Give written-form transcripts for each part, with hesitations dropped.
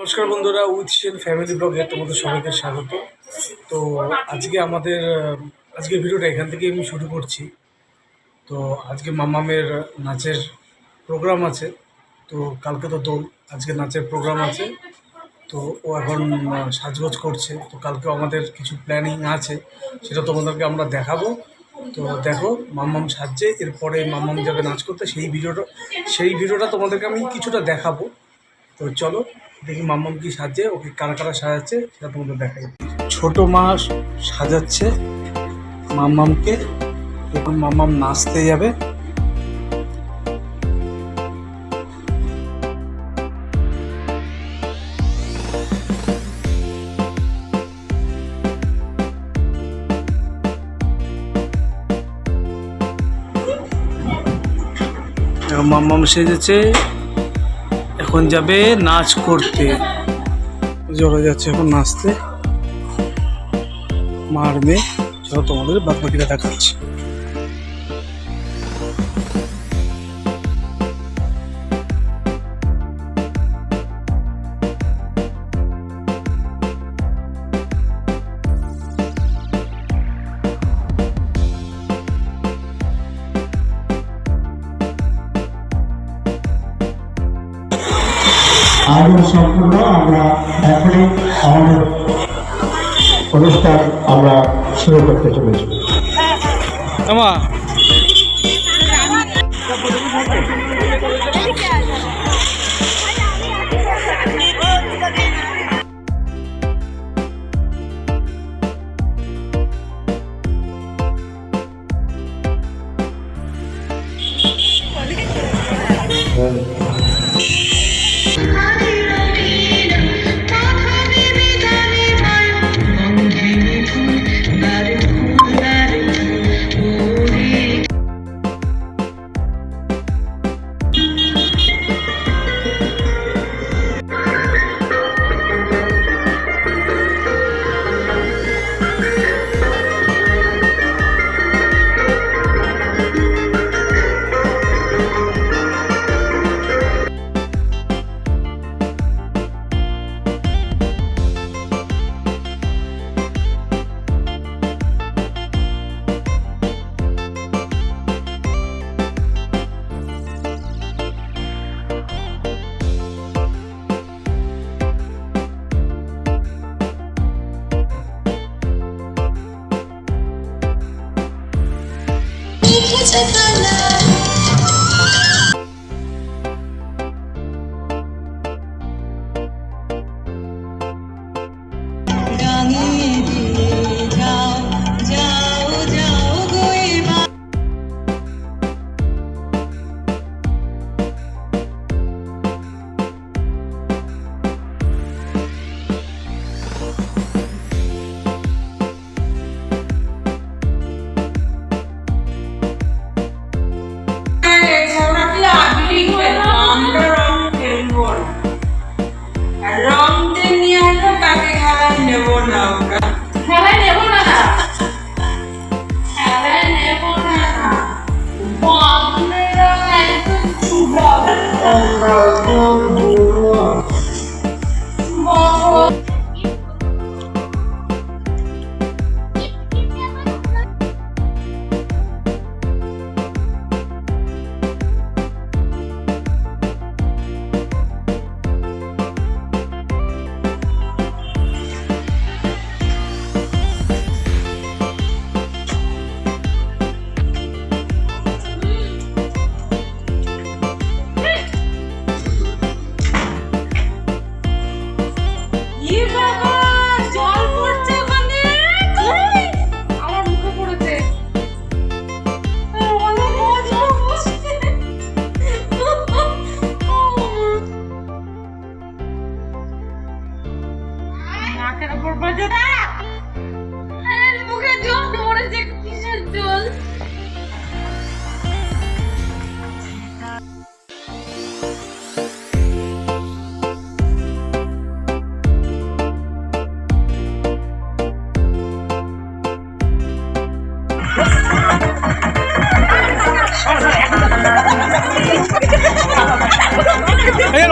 নমস্কার বন্ধুরা, with Sen family ব্লগে তোমাদের সবাইকে স্বাগত। তো আজকে ভিডিওটা এখান থেকে আমি শুরু করছি। তো আজকে মামামের নাচের প্রোগ্রাম আছে। তো কালকে তো দোল, আজকে নাচের প্রোগ্রাম আছে। তো ও এখন সাজগোজ করছে। তো কালকেও আমাদের কিছু প্ল্যানিং আছে, সেটা তোমাদেরকে আমরা দেখাবো। তো দেখো, মাম্মাম সাজছে, এরপরে মাম্মাম যাবে নাচ করতে। সেই ভিডিওটা তোমাদেরকে আমি কিছুটা দেখাবো। তো চলো দেখি মাম্মাম কি সাজছে, ওকে কারা কারা সাজাচ্ছে সেটা তোমাদের দেখাই। ছোট মা সাজাচ্ছে মাম্মামকে, এখন মাম্মাম নাচতে যাবে। মাম্মাম সেজেছে, এখন যাবে নাচ করতে। জড়ো যাচ্ছে এখন নাচতে, মার মেয়ে। চলো তোমাদের বাদ বাকিটা দেখাচ্ছি। আয়োজন সম্পূর্ণ। আমরা এখনই আমাদের অনুষ্ঠান আমরা শুরু করতে চলেছি।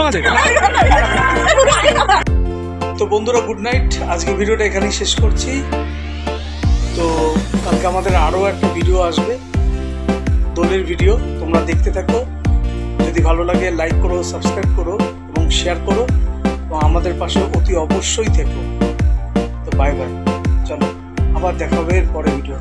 আছে। বন্ধুরা গুড নাইট, আজকে ভিডিওটা এখানেই শেষ করছি। তো কালকে আমাদের আরও একটা ভিডিও আসবে, দোলের ভিডিও, তোমরা দেখতে থাকো। যদি ভালো লাগে লাইক করো, সাবস্ক্রাইব করো এবং শেয়ার করো এবং আমাদের পাশে অতি অবশ্যই থেকো। তো বাই বাই, চলো আবার দেখা হবে এর পরে ভিডিও।